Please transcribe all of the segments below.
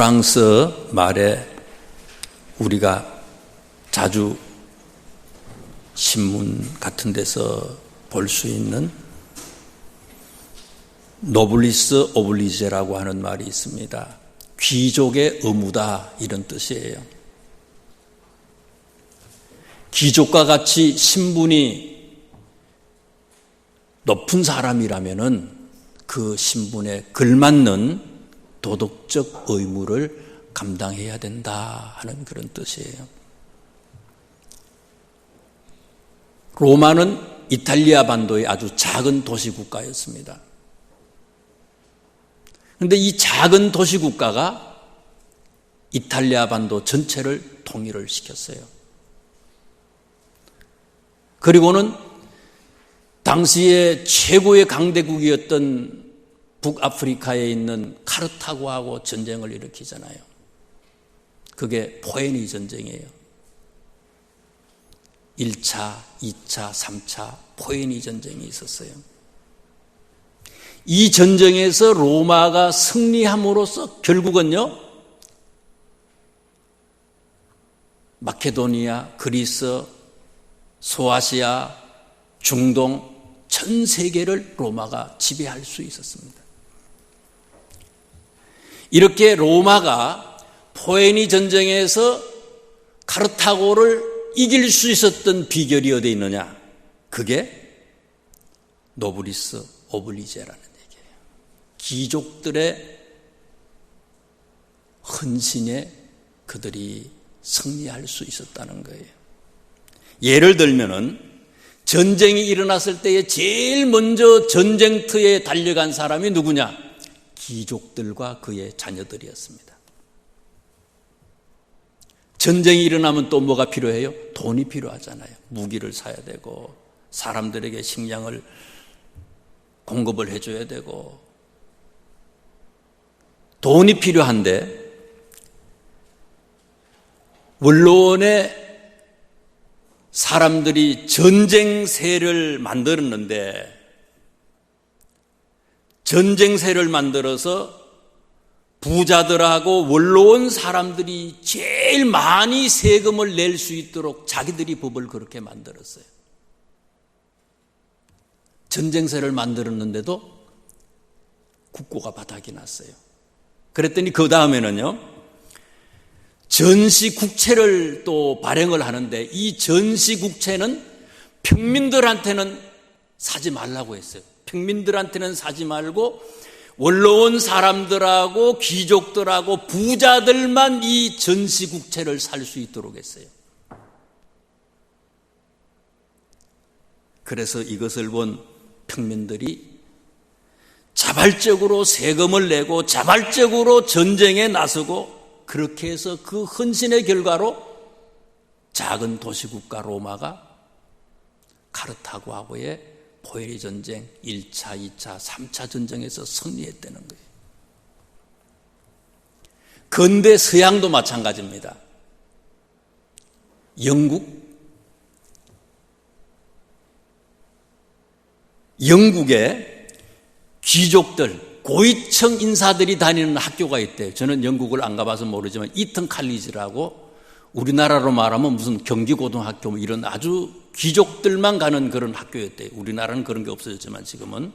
프랑스 말에 우리가 자주 신문 같은 데서 볼 수 있는 노블리스 오블리제라고 하는 말이 있습니다. 귀족의 의무다, 이런 뜻이에요. 귀족과 같이 신분이 높은 사람이라면은 그 신분에 걸맞는 도덕적 의무를 감당해야 된다 하는 그런 뜻이에요. 로마는 이탈리아 반도의 아주 작은 도시국가였습니다. 그런데 이 작은 도시국가가 이탈리아 반도 전체를 통일을 시켰어요. 그리고는 당시에 최고의 강대국이었던 북아프리카에 있는 카르타고하고 전쟁을 일으키잖아요. 그게 포에니 전쟁이에요. 1차, 2차, 3차 포에니 전쟁이 있었어요. 이 전쟁에서 로마가 승리함으로써 결국은요, 마케도니아, 그리스, 소아시아, 중동 전 세계를 로마가 지배할 수 있었습니다. 이렇게 로마가 포에니 전쟁에서 카르타고를 이길 수 있었던 비결이 어디에 있느냐? 그게 노블리스 오블리제라는 얘기예요. 귀족들의 헌신에 그들이 승리할 수 있었다는 거예요. 예를 들면은 전쟁이 일어났을 때에 제일 먼저 전쟁터에 달려간 사람이 누구냐? 귀족들과 그의 자녀들이었습니다. 전쟁이 일어나면 또 뭐가 필요해요? 돈이 필요하잖아요. 무기를 사야 되고 사람들에게 식량을 공급을 해줘야 되고 돈이 필요한데 원로원의 사람들이 전쟁세를 만들었는데 전쟁세를 만들어서 부자들하고 원로원 사람들이 제일 많이 세금을 낼 수 있도록 자기들이 법을 그렇게 만들었어요. 전쟁세를 만들었는데도 국고가 바닥이 났어요. 그랬더니 그 다음에는요, 전시국채를 또 발행을 하는데 이 전시국채는 평민들한테는 사지 말라고 했어요. 평민들한테는 사지 말고 원로원 사람들하고 귀족들하고 부자들만 이 전시국채를 살 수 있도록 했어요. 그래서 이것을 본 평민들이 자발적으로 세금을 내고 자발적으로 전쟁에 나서고 그렇게 해서 그 헌신의 결과로 작은 도시국가 로마가 카르타고하고의 포에니 전쟁 1차, 2차, 3차 전쟁에서 승리했다는 거예요. 근대 서양도 마찬가지입니다. 영국의 귀족들, 고위층 인사들이 다니는 학교가 있대요. 저는 영국을 안 가봐서 모르지만 이튼 칼리지라고 우리나라로 말하면 무슨 경기고등학교 이런 아주 귀족들만 가는 그런 학교였대요. 우리나라는 그런 게 없어졌지만 지금은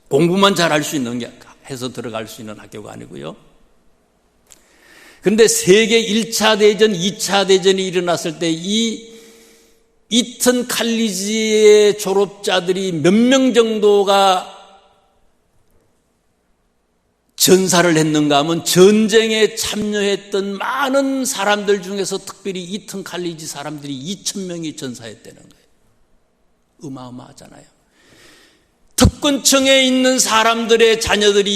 공부만 잘할 수 있는 게 해서 들어갈 수 있는 학교가 아니고요. 그런데 세계 1차 대전, 2차 대전이 일어났을 때 이 이튼 칼리지의 졸업자들이 몇 명 정도가 전사를 했는가 하면 전쟁에 참여했던 많은 사람들 중에서 특별히 이튼 칼리지 사람들이 2,000명이 전사했다는 거예요. 어마어마하잖아요. 특권층에 있는 사람들의 자녀들이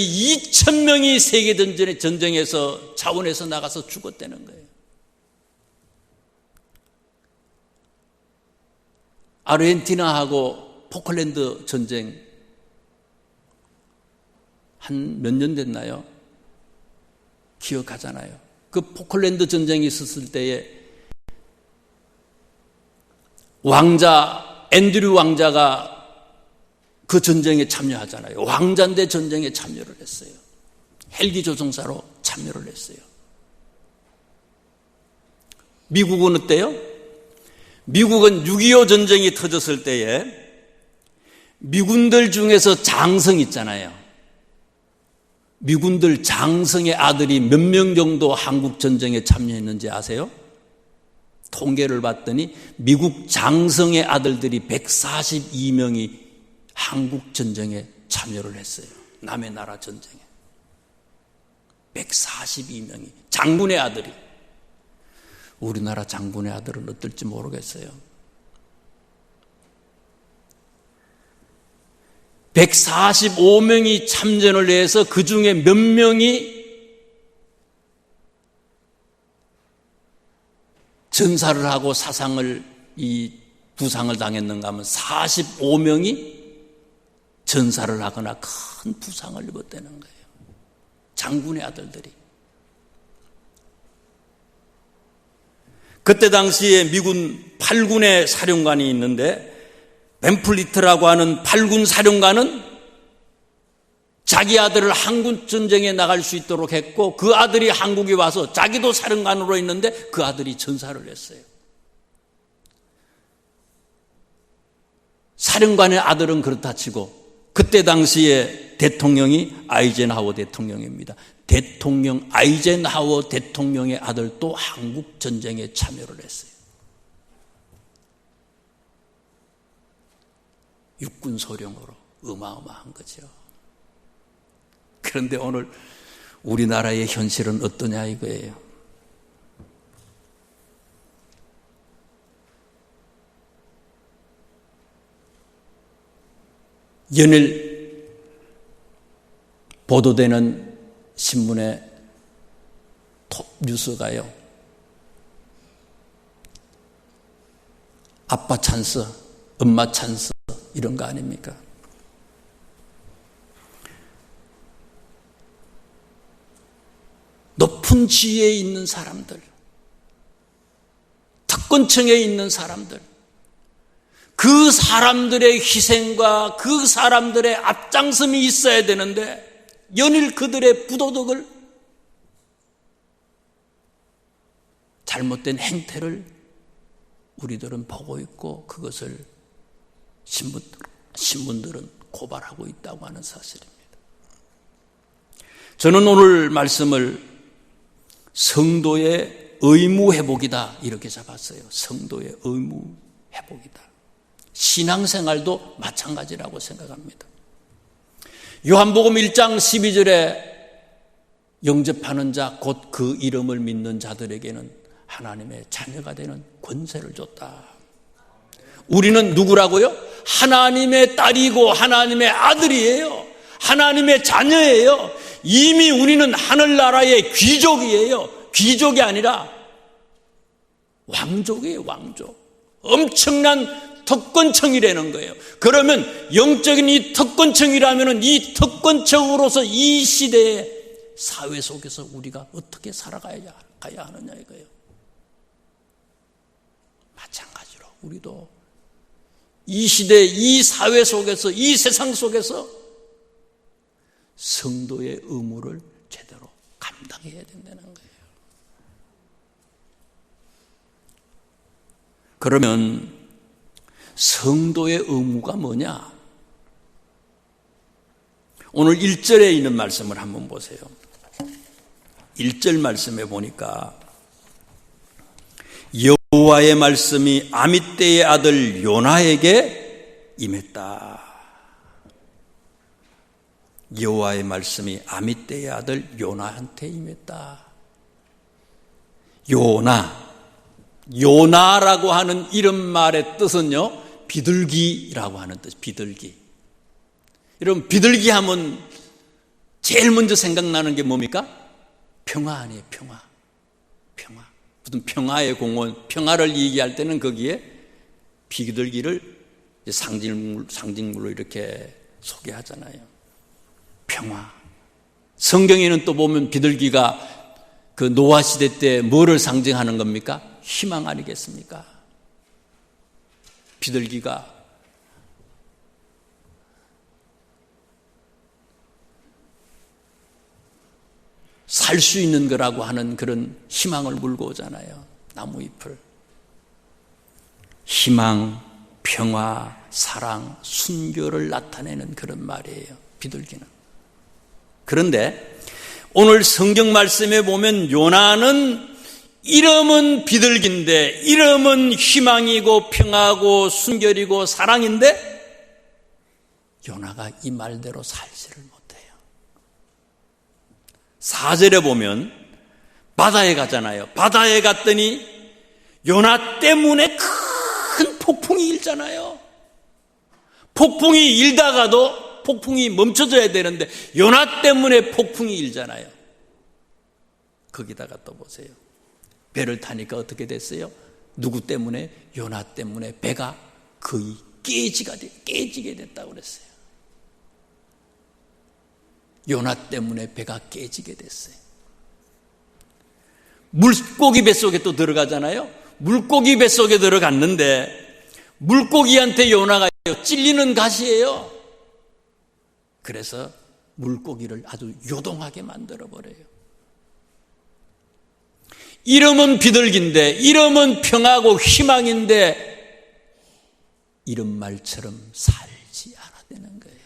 2,000명이 세계 전쟁에서 자원해서 나가서 죽었다는 거예요. 아르헨티나하고 포클랜드 전쟁 한 몇 년 됐나요? 기억하잖아요. 그 포클랜드 전쟁이 있었을 때에 앤드류 왕자가 그 전쟁에 참여하잖아요. 왕자인데 전쟁에 참여를 했어요. 헬기 조종사로 참여를 했어요. 미국은 어때요? 미국은 6.25 전쟁이 터졌을 때에 미군들 중에서 장성 있잖아요. 미군들 장성의 아들이 몇 명 정도 한국 전쟁에 참여했는지 아세요? 통계를 봤더니 미국 장성의 아들들이 142명이 한국 전쟁에 참여를 했어요. 남의 나라 전쟁에. 142명이 장군의 아들이. 우리나라 장군의 아들은 어떨지 모르겠어요. 145명이 참전을 해서 그 중에 몇 명이 전사를 하고 부상을 당했는가 하면 45명이 전사를 하거나 큰 부상을 입었다는 거예요. 장군의 아들들이. 그때 당시에 미군 8군의 사령관이 있는데 벤플리트라고 하는 8군 사령관은 자기 아들을 한국 전쟁에 나갈 수 있도록 했고 그 아들이 한국에 와서 자기도 사령관으로 있는데 그 아들이 전사를 했어요. 사령관의 아들은 그렇다 치고 그때 당시에 대통령이 아이젠하워 대통령입니다. 대통령 아이젠하워 대통령의 아들도 한국 전쟁에 참여를 했어요. 육군 소령으로 어마어마한 거죠. 그런데 오늘 우리나라의 현실은 어떠냐 이거예요. 연일 보도되는 신문의 톱 뉴스가요. 아빠 찬스, 엄마 찬스 이런 거 아닙니까? 높은 지위에 있는 사람들, 특권층에 있는 사람들, 그 사람들의 희생과 그 사람들의 앞장섬이 있어야 되는데 연일 그들의 부도덕을 잘못된 행태를 우리들은 보고 있고 그것을 신문들은 고발하고 있다고 하는 사실입니다. 저는 오늘 말씀을 성도의 의무 회복이다 이렇게 잡았어요. 성도의 의무 회복이다. 신앙생활도 마찬가지라고 생각합니다. 요한복음 1장 12절에 영접하는 자 곧 그 이름을 믿는 자들에게는 하나님의 자녀가 되는 권세를 줬다. 우리는 누구라고요? 하나님의 딸이고 하나님의 아들이에요. 하나님의 자녀예요. 이미 우리는 하늘나라의 귀족이에요. 귀족이 아니라 왕족이에요. 왕족. 엄청난 특권층이라는 거예요. 그러면 영적인 이 특권층이라면 이 특권층으로서 이 시대의 사회 속에서 우리가 어떻게 살아가야 하느냐 이거예요. 마찬가지로 우리도 이 시대, 이 사회 속에서, 이 세상 속에서 성도의 의무를 제대로 감당해야 된다는 거예요. 그러면 성도의 의무가 뭐냐? 오늘 1절에 있는 말씀을 한번 보세요. 1절 말씀에 보니까 여호와의 말씀이 아미떼의 아들 요나에게 임했다. 여호와의 말씀이 아미떼의 아들 요나한테 임했다. 요나라고 하는 이름말의 뜻은요, 비둘기라고 하는 뜻, 비둘기. 여러분, 비둘기 하면 제일 먼저 생각나는 게 뭡니까? 평화 아니에요, 평화. 평화. 무슨 평화의 공원, 평화를 얘기할 때는 거기에 비둘기를 상징물로 이렇게 소개하잖아요. 평화. 성경에는 또 보면 비둘기가 그 노아 시대 때 뭐를 상징하는 겁니까? 희망 아니겠습니까? 비둘기가 살 수 있는 거라고 하는 그런 희망을 물고 오잖아요. 나무잎을. 희망, 평화, 사랑, 순교를 나타내는 그런 말이에요. 비둘기는. 그런데 오늘 성경 말씀에 보면 요나는 이름은 비둘기인데, 이름은 희망이고 평화고 순결이고 사랑인데 요나가 이 말대로 살지를 못해요. 4절에 보면 바다에 가잖아요. 바다에 갔더니 요나 때문에 큰 폭풍이 일잖아요. 폭풍이 일다가도 폭풍이 멈춰져야 되는데 요나 때문에 폭풍이 일잖아요. 거기다가 또 보세요. 배를 타니까 어떻게 됐어요? 누구 때문에? 요나 때문에 배가 거의 깨지게 됐다고 그랬어요. 요나 때문에 배가 깨지게 됐어요. 물고기 뱃속에 또 들어가잖아요. 물고기 뱃속에 들어갔는데 물고기한테 요나가 찔리는 가시예요. 그래서 물고기를 아주 요동하게 만들어버려요. 이름은 비둘기인데, 이름은 평화고 희망인데 이런 말처럼 살지 않아야 되는 거예요.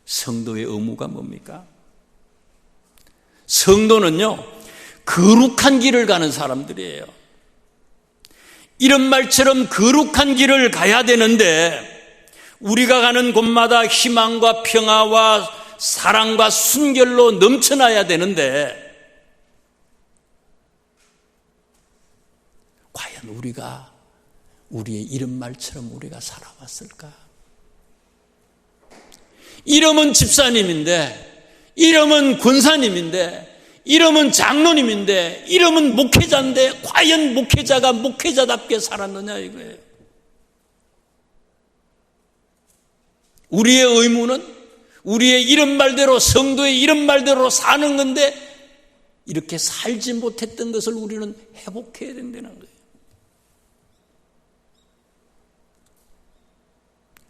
성도의 의무가 뭡니까? 성도는요, 거룩한 길을 가는 사람들이에요. 이런 말처럼 거룩한 길을 가야 되는데 우리가 가는 곳마다 희망과 평화와 사랑과 순결로 넘쳐나야 되는데 과연 우리가 우리의 이런 말처럼 우리가 살아왔을까? 이름은 집사님인데, 이름은 권사님인데, 이름은 장로님인데, 이름은 목회자인데 과연 목회자가 목회자답게 살았느냐 이거예요. 우리의 의무는 우리의 이런 말대로, 성도의 이런 말대로 사는 건데 이렇게 살지 못했던 것을 우리는 회복해야 된다는 거예요.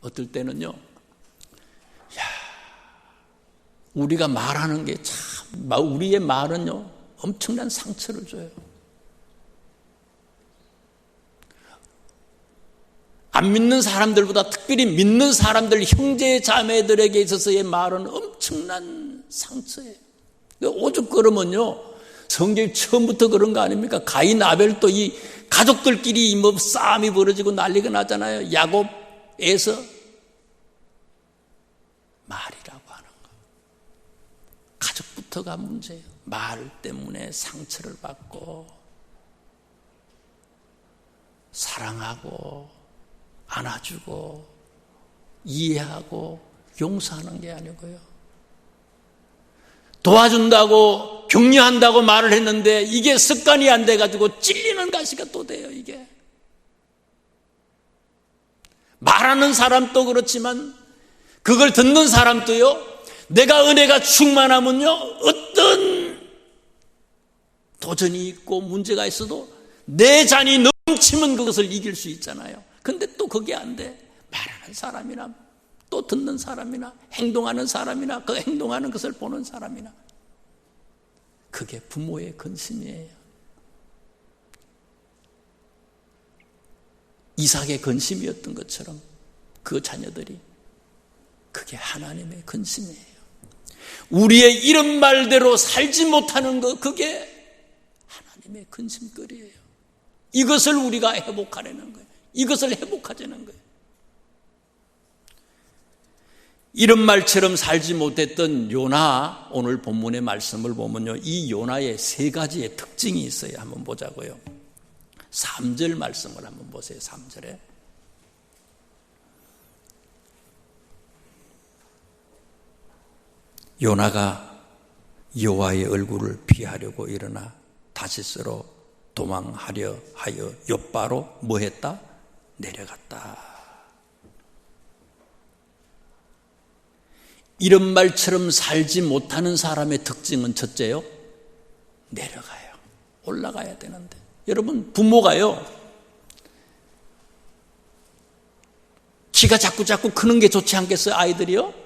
어떨 때는요, 우리가 말하는 게 참, 우리의 말은요, 엄청난 상처를 줘요. 안 믿는 사람들보다 특별히 믿는 사람들, 형제 자매들에게 있어서의 말은 엄청난 상처예요. 오죽 그러면요, 성경이 처음부터 그런 거 아닙니까? 가인 아벨 또 이 가족들끼리 뭐 싸움이 벌어지고 난리가 나잖아요. 야곱, 에서 말이라고 하는 거. 가족부터가 문제예요. 말 때문에 상처를 받고 사랑하고 안아주고 이해하고 용서하는 게 아니고요. 도와준다고 격려한다고 말을 했는데 이게 습관이 안 돼가지고 찔리는 가시가 또 돼요. 이게 말하는 사람도 그렇지만 그걸 듣는 사람도요, 내가 은혜가 충만하면요, 어떤 도전이 있고 문제가 있어도 내 잔이 넘치면 그것을 이길 수 있잖아요. 근데 또 그게 안 돼. 말하는 사람이나 또 듣는 사람이나 행동하는 사람이나 그 행동하는 것을 보는 사람이나 그게 부모의 근심이에요. 이삭의 근심이었던 것처럼 그 자녀들이 그게 하나님의 근심이에요. 우리의 이런 말대로 살지 못하는 것, 그게 하나님의 근심거리예요. 이것을 우리가 회복하려는 거예요. 이것을 회복하자는 거예요. 이런 말처럼 살지 못했던 요나, 오늘 본문의 말씀을 보면요, 이 요나의 세 가지의 특징이 있어요. 한번 보자고요. 3절 말씀을 한번 보세요. 3절에 요나가 여호와의 얼굴을 피하려고 일어나 다시스로 도망하려 하여 욥바로 뭐 했다? 내려갔다. 이런 말처럼 살지 못하는 사람의 특징은 첫째요, 내려가요. 올라가야 되는데 여러분, 부모가요, 키가 자꾸 크는 게 좋지 않겠어요? 아이들이요?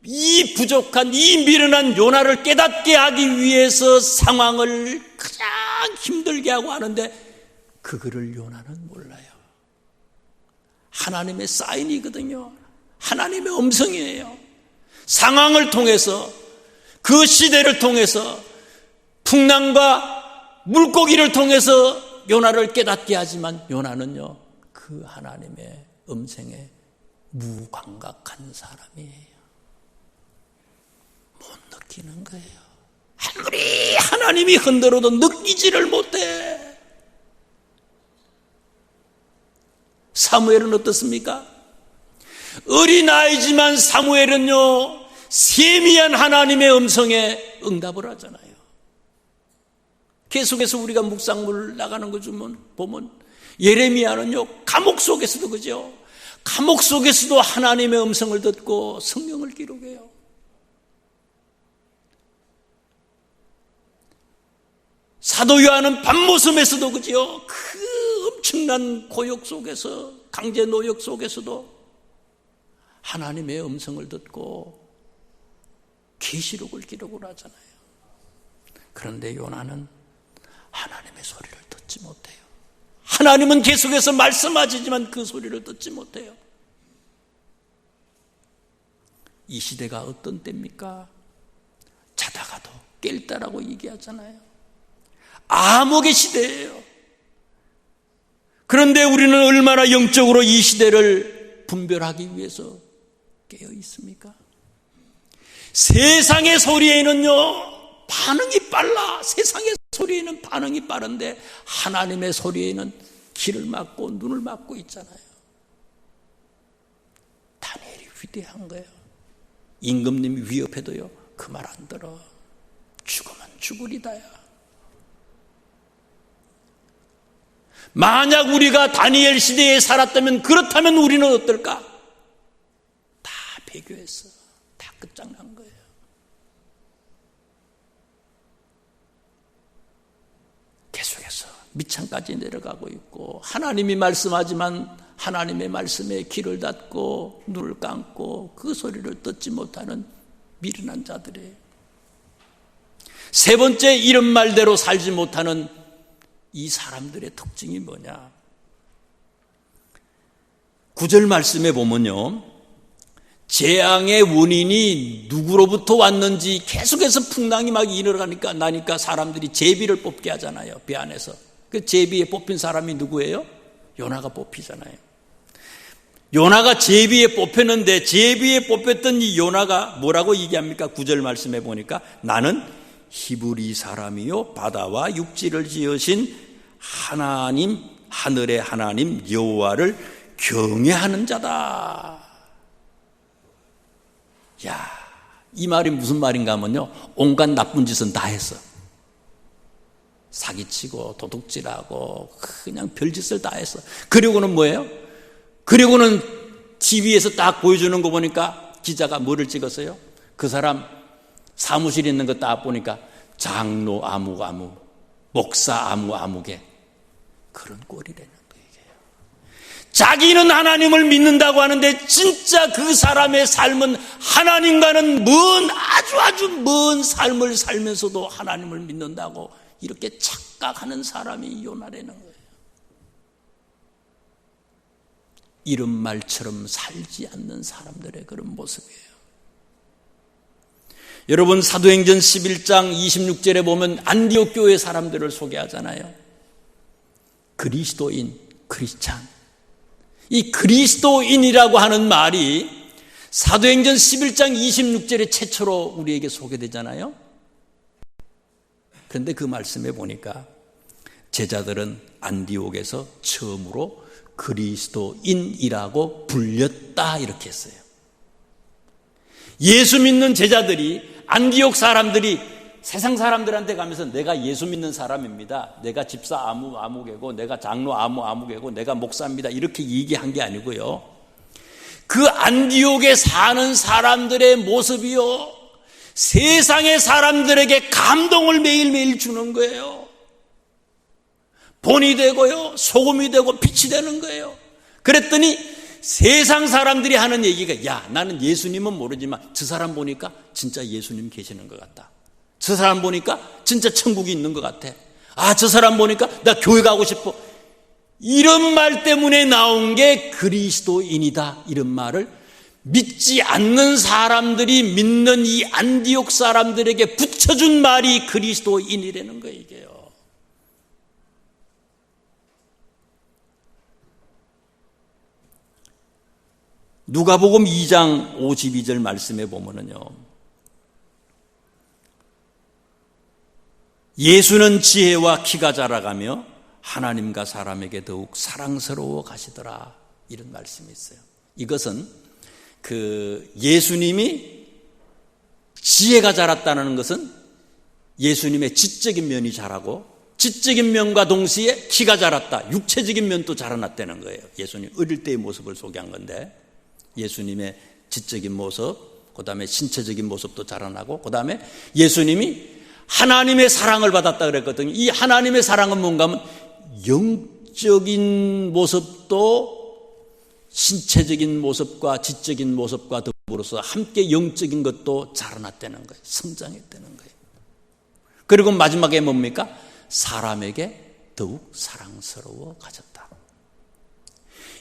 이 부족한, 이 미련한 요나를 깨닫게 하기 위해서 상황을 가장 힘들게 하고 하는데 그거를 요나는 몰라요. 하나님의 사인이거든요. 하나님의 음성이에요. 상황을 통해서, 그 시대를 통해서, 풍랑과 물고기를 통해서 요나를 깨닫게 하지만 요나는요, 그 하나님의 음성에 무감각한 사람이에요. 못 느끼는 거예요. 아무리 하나님이 흔들어도 느끼지를 못해. 사무엘은 어떻습니까? 어린아이지만 사무엘은요, 세미한 하나님의 음성에 응답을 하잖아요. 계속해서 우리가 묵상물 나가는 거 보면 예레미야는요, 감옥 속에서도 그죠? 감옥 속에서도 하나님의 음성을 듣고 성경을 기록해요. 사도 요한은 밤모섬에서도 그죠? 그 엄청난 고역 속에서, 강제 노역 속에서도 하나님의 음성을 듣고 계시록을 기록을 하잖아요. 그런데 요나는 하나님의 소리를 듣지 못해요. 하나님은 계속해서 말씀하시지만 그 소리를 듣지 못해요. 이 시대가 어떤 때입니까? 자다가도 깰 때라고 얘기하잖아요. 암흑의 시대예요. 그런데 우리는 얼마나 영적으로 이 시대를 분별하기 위해서 깨어 있습니까? 세상의 소리에는요, 반응이 빨라. 세상의 소리에는 반응이 빠른데 하나님의 소리에는 귀를 막고 눈을 막고 있잖아요. 다니엘이 위대한 거예요. 임금님이 위협해도요, 그 말 안 들어. 죽으면 죽으리다야. 만약 우리가 다니엘 시대에 살았다면, 그렇다면 우리는 어떨까? 다 배교했어. 다 끝장난 거예요. 계속해서 밑창까지 내려가고 있고, 하나님이 말씀하지만 하나님의 말씀에 귀를 닫고 눈을 감고 그 소리를 듣지 못하는 미련한 자들이에요. 세 번째, 이런 말대로 살지 못하는 이 사람들의 특징이 뭐냐? 9절 말씀에 보면요, 재앙의 원인이 누구로부터 왔는지 계속해서 풍랑이 막 일어나니까 사람들이 제비를 뽑게 하잖아요. 배 안에서. 그 제비에 뽑힌 사람이 누구예요? 요나가 뽑히잖아요. 요나가 제비에 뽑혔는데, 제비에 뽑혔던 이 요나가 뭐라고 얘기합니까? 9절 말씀에 보니까 나는 히브리 사람이요 바다와 육지를 지으신 하나님, 하늘의 하나님 여호와를 경외하는 자다. 야, 이 말이 무슨 말인가 하면요, 온갖 나쁜 짓은 다 했어. 사기치고 도둑질하고 그냥 별짓을 다 했어. 그리고는 뭐예요? 그리고는 TV에서 딱 보여주는 거 보니까 기자가 뭐를 찍었어요? 그 사람 사무실에 있는 거 딱 보니까 장로 아무 목사 아무개 그런 꼴이라는 거예요. 자기는 하나님을 믿는다고 하는데 진짜 그 사람의 삶은 하나님과는 아주 먼 삶을 살면서도 하나님을 믿는다고 이렇게 착각하는 사람이 요나라는 거예요. 이런 말처럼 살지 않는 사람들의 그런 모습이에요. 여러분, 사도행전 11장 26절에 보면 안디옥 교회 사람들을 소개하잖아요. 그리스도인, 크리스찬. 이 그리스도인이라고 하는 말이 사도행전 11장 26절에 최초로 우리에게 소개되잖아요. 그런데 그 말씀에 보니까 제자들은 안디옥에서 처음으로 그리스도인이라고 불렸다 이렇게 했어요. 예수 믿는 제자들이, 안디옥 사람들이 세상 사람들한테 가면서 내가 예수 믿는 사람입니다, 내가 집사 아무개고 내가 장로 아무개고 내가 목사입니다 이렇게 얘기한 게 아니고요, 그 안디옥에 사는 사람들의 모습이요, 세상의 사람들에게 감동을 매일매일 주는 거예요. 본이 되고요, 소금이 되고 빛이 되는 거예요. 그랬더니 세상 사람들이 하는 얘기가, 야, 나는 예수님은 모르지만 저 사람 보니까 진짜 예수님 계시는 것 같다. 저 사람 보니까 진짜 천국이 있는 것 같아. 아, 저 사람 보니까 나 교회 가고 싶어. 이런 말 때문에 나온 게 그리스도인이다, 이런 말을 믿지 않는 사람들이 믿는 이 안디옥 사람들에게 붙여준 말이 그리스도인이라는 거예요, 이게요. 누가복음 2장 52절 말씀에 보면은요, 예수는 지혜와 키가 자라가며 하나님과 사람에게 더욱 사랑스러워 가시더라, 이런 말씀이 있어요. 이것은 예수님이 지혜가 자랐다는 것은 예수님의 지적인 면이 자라고, 지적인 면과 동시에 키가 자랐다, 육체적인 면도 자라났다는 거예요. 예수님 어릴 때의 모습을 소개한 건데, 예수님의 지적인 모습, 그 다음에 신체적인 모습도 자라나고, 그 다음에 예수님이 하나님의 사랑을 받았다 그랬거든요. 이 하나님의 사랑은 뭔가 하면 영적인 모습도 신체적인 모습과 지적인 모습과 더불어서 함께 영적인 것도 자라났다는 거예요. 성장했다는 거예요. 그리고 마지막에 뭡니까? 사람에게 더욱 사랑스러워 가졌다.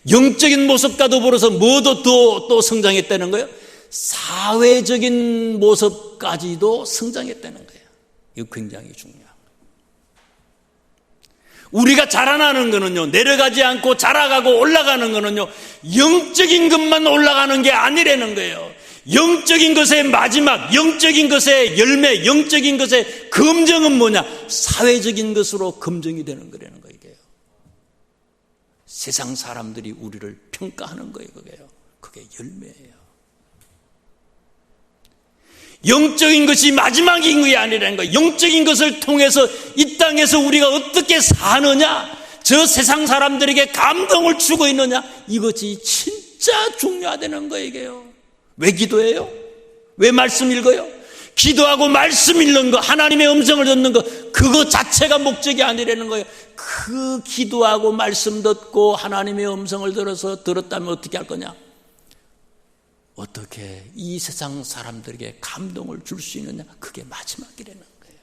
영적인 모습과 더불어서 뭐도 또 성장했다는 거예요? 사회적인 모습까지도 성장했다는 거예요. 이거 굉장히 중요한 거예요. 우리가 자라나는 거는요, 내려가지 않고 자라가고 올라가는 거는요, 영적인 것만 올라가는 게 아니라는 거예요. 영적인 것의 마지막, 영적인 것의 열매, 영적인 것의 검증은 뭐냐? 사회적인 것으로 검증이 되는 거라는 거예요. 세상 사람들이 우리를 평가하는 거예요. 그게 열매예요. 영적인 것이 마지막인 것이 아니라는 거예요. 영적인 것을 통해서 이 땅에서 우리가 어떻게 사느냐, 저 세상 사람들에게 감동을 주고 있느냐, 이것이 진짜 중요하다는 거예요. 이게요. 왜 기도해요? 왜 말씀 읽어요? 기도하고 말씀 읽는 거, 하나님의 음성을 듣는 거, 그거 자체가 목적이 아니라는 거예요. 그 기도하고 말씀 듣고 하나님의 음성을 들었다면 어떻게 할 거냐? 어떻게 이 세상 사람들에게 감동을 줄 수 있느냐? 그게 마지막이라는 거예요.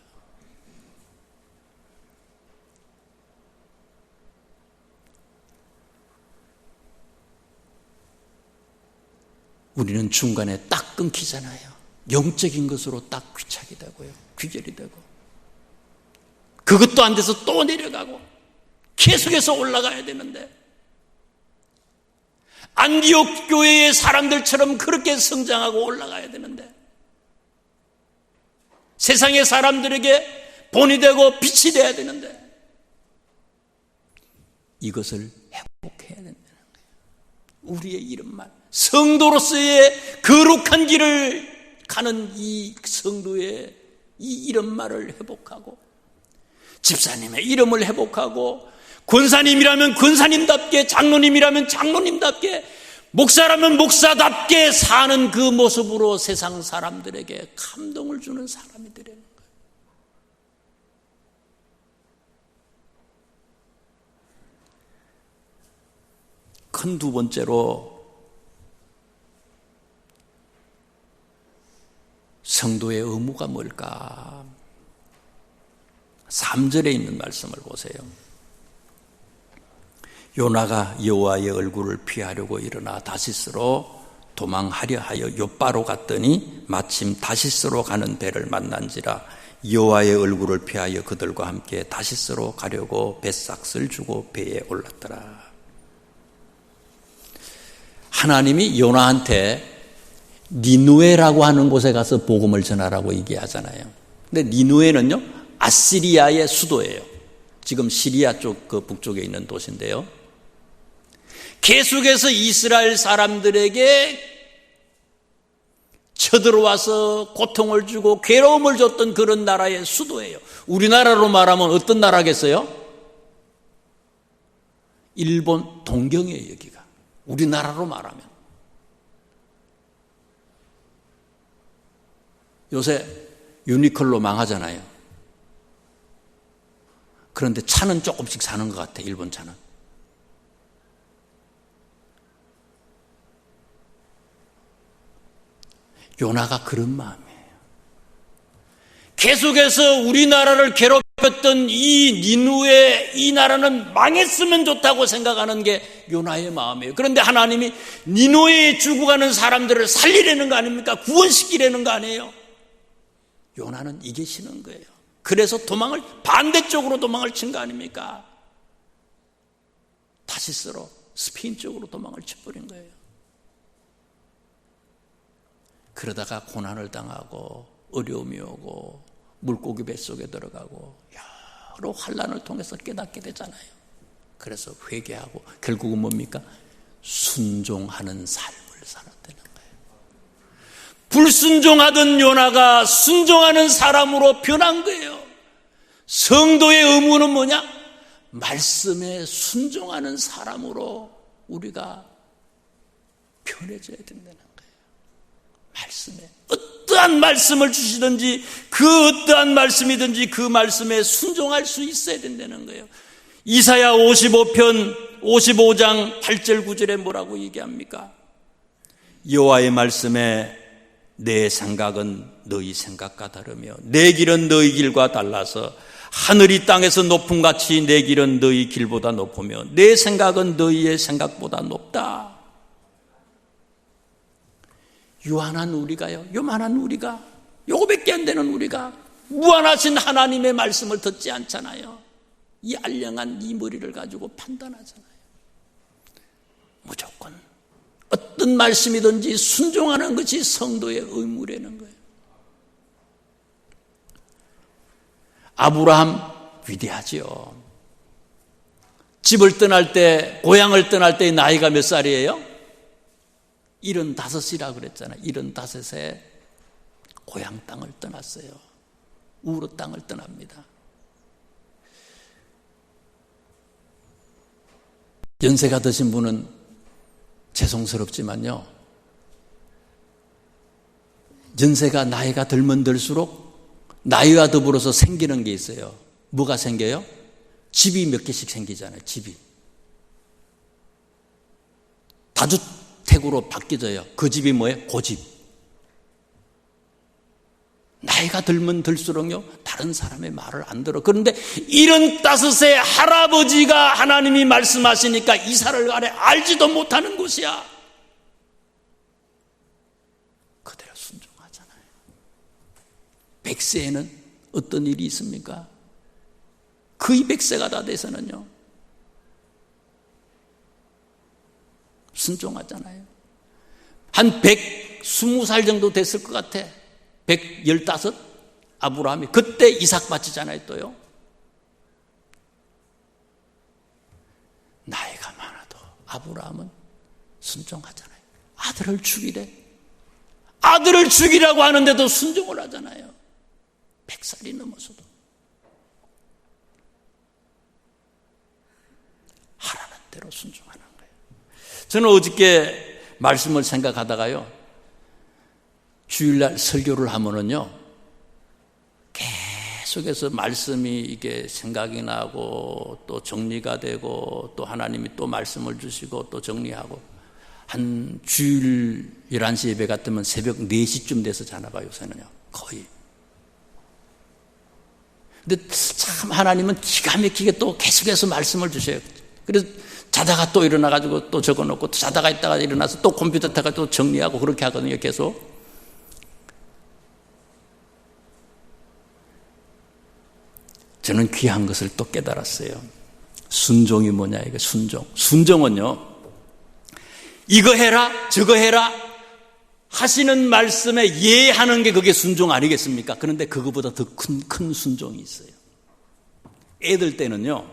우리는 중간에 딱 끊기잖아요. 영적인 것으로 딱 귀착이 되고요, 귀결이 되고, 그것도 안 돼서 또 내려가고 계속해서 올라가야 되는데, 안디옥 교회의 사람들처럼 그렇게 성장하고 올라가야 되는데, 세상의 사람들에게 본이 되고 빛이 되어야 되는데, 이것을 회복해야 된다는 거예요. 우리의 이런 말, 성도로서의 거룩한 길을 가는 이 성도의 이 이런 말을 회복하고, 집사님의 이름을 회복하고, 권사님이라면 권사님답게, 장로님이라면 장로님답게, 목사라면 목사답게 사는 그 모습으로 세상 사람들에게 감동을 주는 사람이 되려는 거예요. 큰 두 번째로, 성도의 의무가 뭘까? 3절에 있는 말씀을 보세요. 요나가 여호와의 얼굴을 피하려고 일어나 다시스로 도망하려 하여 욥바로 갔더니 마침 다시스로 가는 배를 만난지라 여호와의 얼굴을 피하여 그들과 함께 다시스로 가려고 뱃삭을 주고 배에 올랐더라. 하나님이 요나한테 니누에라고 하는 곳에 가서 복음을 전하라고 얘기하잖아요. 근데 니누에는요, 아시리아의 수도예요. 지금 시리아 쪽 그 북쪽에 있는 도시인데요. 계속해서 이스라엘 사람들에게 쳐들어와서 고통을 주고 괴로움을 줬던 그런 나라의 수도예요. 우리나라로 말하면 어떤 나라겠어요? 일본 동경이에요, 여기가. 우리나라로 말하면. 요새 유니클로 망하잖아요. 그런데 차는 조금씩 사는 것 같아, 일본 차는. 요나가 그런 마음이에요. 계속해서 우리나라를 괴롭혔던 이 니누의 이 나라는 망했으면 좋다고 생각하는 게 요나의 마음이에요. 그런데 하나님이 니누에 죽어가는 사람들을 살리려는 거 아닙니까? 구원시키려는 거 아니에요? 요나는 이게 싫은 거예요. 그래서 반대쪽으로 도망을 친 거 아닙니까? 타시스로 스페인 쪽으로 도망을 쳐버린 거예요. 그러다가 고난을 당하고 어려움이 오고 물고기 뱃속에 들어가고 여러 환난을 통해서 깨닫게 되잖아요. 그래서 회개하고 결국은 뭡니까? 순종하는 삶을 살았다는 거예요. 불순종하던 요나가 순종하는 사람으로 변한 거예요. 성도의 의무는 뭐냐? 말씀에 순종하는 사람으로 우리가 변해져야 된다는 거예요. 말씀에 어떠한 말씀을 주시든지 그 어떠한 말씀이든지 그 말씀에 순종할 수 있어야 된다는 거예요. 이사야 55편 55장 8절 9절에 뭐라고 얘기합니까? 여호와의 말씀에 내 생각은 너희 생각과 다르며 내 길은 너희 길과 달라서 하늘이 땅에서 높음같이 내 길은 너희 길보다 높으며 내 생각은 너희의 생각보다 높다. 요한한 우리가요, 요만한 우리가, 요거밖에 안 되는 우리가 무한하신 하나님의 말씀을 듣지 않잖아요. 이 알령한 이 머리를 가지고 판단하잖아요. 무조건 어떤 말씀이든지 순종하는 것이 성도의 의무라는 거예요. 아브라함 위대하지요. 집을 떠날 때, 고향을 떠날 때 나이가 몇 살이에요? 75이라고 그랬잖아요. 75에 고향 땅을 떠났어요. 우르 땅을 떠납니다. 연세가 드신 분은 죄송스럽지만요, 연세가 나이가 들면 들수록 나이와 더불어서 생기는 게 있어요. 뭐가 생겨요? 집이 몇 개씩 생기잖아요. 집이 다주택으로 바뀌어져요. 그 집이 뭐예요? 고집. 나이가 들면 들수록요, 다른 사람의 말을 안 들어. 그런데 75세 할아버지가 하나님이 말씀하시니까 이사를 가래. 알지도 못하는 곳이야. 그대로 순종하잖아요. 100세에는 어떤 일이 있습니까? 거의 100세가 다 돼서는요, 순종하잖아요. 한 120살 정도 됐을 것 같아. 115? 아브라함이 그때 이삭 바치잖아요. 또요, 나이가 많아도 아브라함은 순종하잖아요. 아들을 죽이래. 아들을 죽이라고 하는데도 순종을 하잖아요. 100살이 넘어서도 하라는 대로 순종하는 거예요. 저는 어저께 말씀을 생각하다가요, 주일날 설교를 하면은요, 계속해서 말씀이 이게 생각이 나고 또 정리가 되고 또 하나님이 또 말씀을 주시고 또 정리하고, 한 주일 11시 예배 같으면 새벽 4시쯤 돼서 자나 봐요, 요새는요, 거의. 근데 참 하나님은 기가 막히게 또 계속해서 말씀을 주셔요. 그래서 자다가 또 일어나가지고 또 적어놓고, 또 자다가 있다가 일어나서 또 컴퓨터 타가 또 정리하고 그렇게 하거든요, 계속. 저는 귀한 것을 또 깨달았어요. 순종이 뭐냐, 이거 순종. 순종은요, 이거 해라, 저거 해라 하시는 말씀에 예하는 게 그게 순종 아니겠습니까? 그런데 그거보다 더 큰 순종이 있어요. 애들 때는요,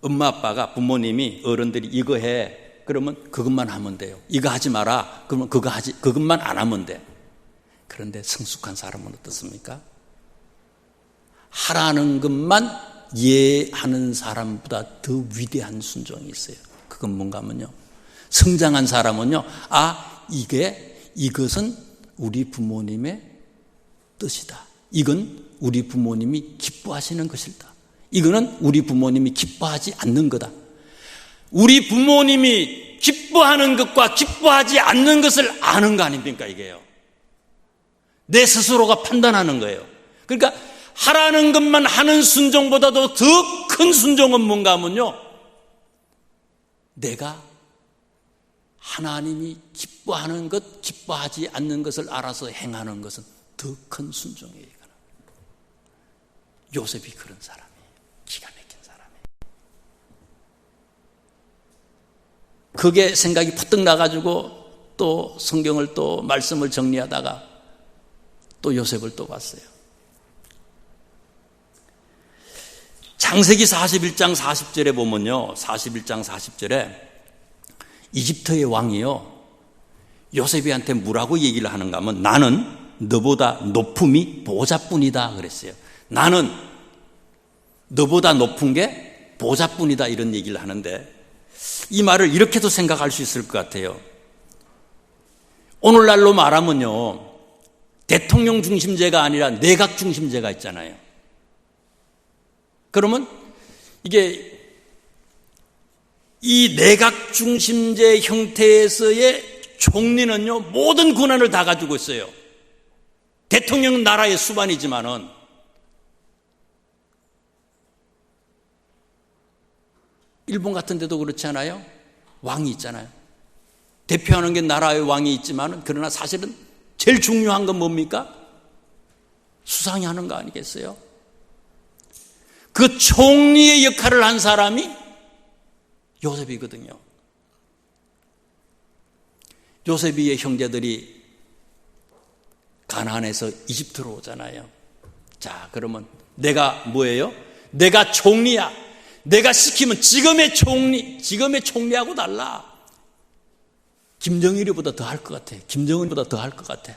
엄마 아빠가, 부모님이, 어른들이 이거 해, 그러면 그것만 하면 돼요. 이거 하지 마라, 그러면 그것만 안 하면 돼. 그런데 성숙한 사람은 어떻습니까? 하라는 것만 예하는 사람보다 더 위대한 순종이 있어요. 그건 뭔가 하면요, 성장한 사람은요, 이것은 우리 부모님의 뜻이다. 이건 우리 부모님이 기뻐하시는 것이다. 이거는 우리 부모님이 기뻐하지 않는 거다. 우리 부모님이 기뻐하는 것과 기뻐하지 않는 것을 아는 거 아닙니까, 이게요? 내 스스로가 판단하는 거예요. 그러니까 하라는 것만 하는 순종보다도 더 큰 순종은 뭔가 하면요, 내가 하나님이 기뻐하는 것, 기뻐하지 않는 것을 알아서 행하는 것은 더 큰 순종이에요. 요셉이 그런 사람이에요. 기가 막힌 사람이에요. 그게 생각이 푸뜩 나가지고 또 성경을 또 말씀을 정리하다가 또 요셉을 또 봤어요. 창세기 41장 40절에 보면요, 41장 40절에 이집트의 왕이요, 요셉이한테 뭐라고 얘기를 하는가 하면, 나는 너보다 높음이 보좌뿐이다 그랬어요. 나는 너보다 높은 게 보좌뿐이다, 이런 얘기를 하는데, 이 말을 이렇게도 생각할 수 있을 것 같아요. 오늘날로 말하면요, 대통령 중심제가 아니라 내각 중심제가 있잖아요. 그러면 이게 이 내각 중심제 형태에서의 총리는요, 모든 권한을 다 가지고 있어요. 대통령은 나라의 수반이지만은 일본 같은 데도 그렇지 않아요? 왕이 있잖아요. 대표하는 게 나라의 왕이 있지만은, 그러나 사실은 제일 중요한 건 뭡니까? 수상이 하는 거 아니겠어요? 그 총리의 역할을 한 사람이 요셉이거든요. 요셉이의 형제들이 가나안에서 이집트로 오잖아요. 자, 그러면 내가 뭐예요? 내가 총리야. 내가 시키면 지금의 총리하고 달라. 김정일이보다 더 할 것 같아. 김정은보다 더 할 것 같아.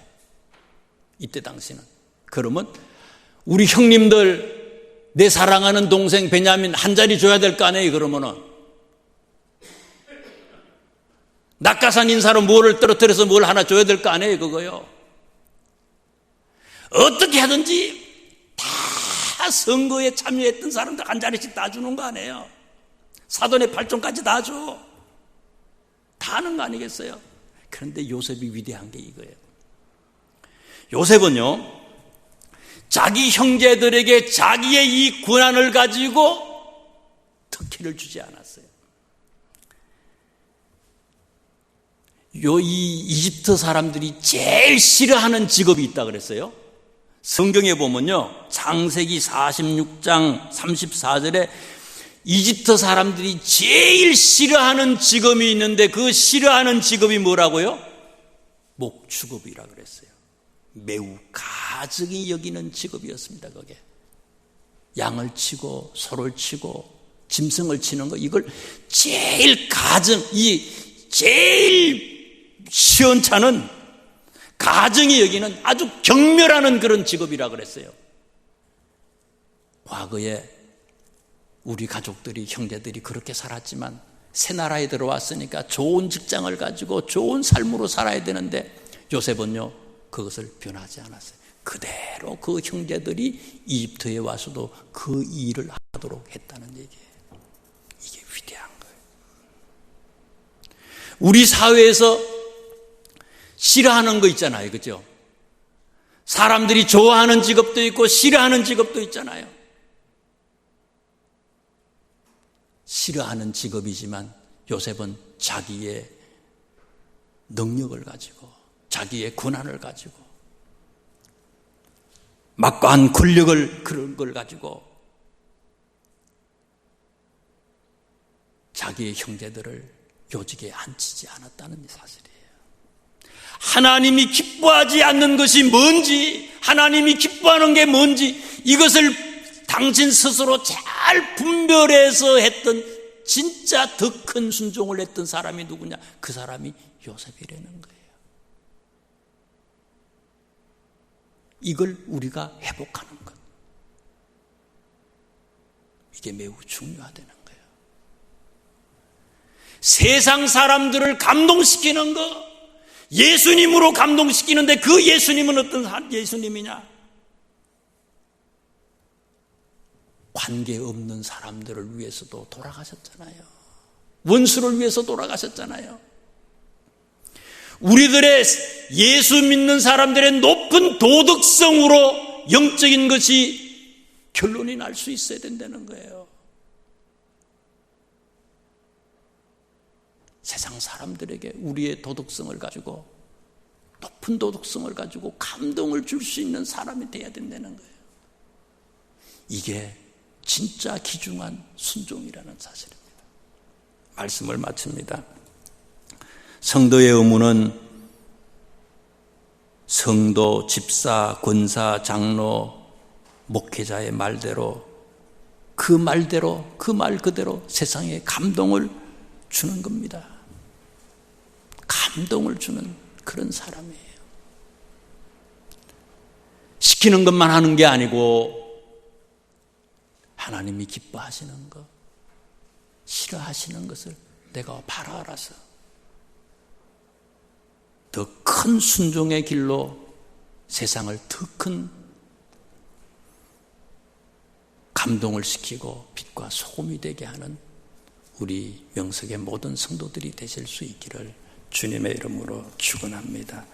이때 당시는. 그러면 우리 형님들, 내 사랑하는 동생 베냐민 한 자리 줘야 될 거 아니에요, 그러면은. 낙하산 인사로 뭐를 떨어뜨려서 뭘 하나 줘야 될 거 아니에요, 그거요. 어떻게 하든지 다 선거에 참여했던 사람들 한 자리씩 다 주는 거 아니에요. 사돈의 팔종까지 다 줘. 다 하는 거 아니겠어요? 그런데 요셉이 위대한 게 이거예요. 요셉은요, 자기 형제들에게 자기의 이 권한을 가지고 특혜를 주지 않았어요. 이 이집트 사람들이 제일 싫어하는 직업이 있다 그랬어요. 성경에 보면요, 창세기 46장 34절에 이집트 사람들이 제일 싫어하는 직업이 있는데, 그 싫어하는 직업이 뭐라고요? 목축업이라 그랬어요. 매우 가증히 여기는 직업이었습니다. 그게 양을 치고 소를 치고 짐승을 치는 거, 이걸 제일 제일 시원찮은 가증히 여기는 아주 경멸하는 그런 직업이라 그랬어요. 과거에 우리 가족들이, 형제들이 그렇게 살았지만 새 나라에 들어왔으니까 좋은 직장을 가지고 좋은 삶으로 살아야 되는데, 요셉은요, 그것을 변하지 않았어요. 그대로 그 형제들이 이집트에 와서도 그 일을 하도록 했다는 얘기예요. 이게 위대한 거예요. 우리 사회에서 싫어하는 거 있잖아요, 그죠? 사람들이 좋아하는 직업도 있고 싫어하는 직업도 있잖아요. 싫어하는 직업이지만 요셉은 자기의 능력을 가지고, 자기의 권한을 가지고, 막강한 권력을, 그런 걸 가지고 자기의 형제들을 요직에 앉히지 않았다는 사실이에요. 하나님이 기뻐하지 않는 것이 뭔지, 하나님이 기뻐하는 게 뭔지, 이것을 당신 스스로 잘 분별해서 했던, 진짜 더 큰 순종을 했던 사람이 누구냐? 그 사람이 요셉이라는 거예요. 이걸 우리가 회복하는 것, 이게 매우 중요하다는 거예요. 세상 사람들을 감동시키는 것, 예수님으로 감동시키는데, 그 예수님은 어떤 예수님이냐? 관계없는 사람들을 위해서도 돌아가셨잖아요. 원수를 위해서 돌아가셨잖아요. 우리들의 예수 믿는 사람들의 높은 도덕성으로 영적인 것이 결론이 날 수 있어야 된다는 거예요. 세상 사람들에게 우리의 도덕성을 가지고, 높은 도덕성을 가지고 감동을 줄 수 있는 사람이 돼야 된다는 거예요. 이게 진짜 귀중한 순종이라는 사실입니다. 말씀을 마칩니다. 성도의 의무는 성도, 집사, 권사, 장로, 목회자의 말대로, 그 말 그대로 세상에 감동을 주는 겁니다. 감동을 주는 그런 사람이에요. 시키는 것만 하는 게 아니고 하나님이 기뻐하시는 것, 싫어하시는 것을 내가 바로 알아서 더 큰 순종의 길로 세상을 더 큰 감동을 시키고 빛과 소금이 되게 하는 우리 명석의 모든 성도들이 되실 수 있기를 주님의 이름으로 축원합니다.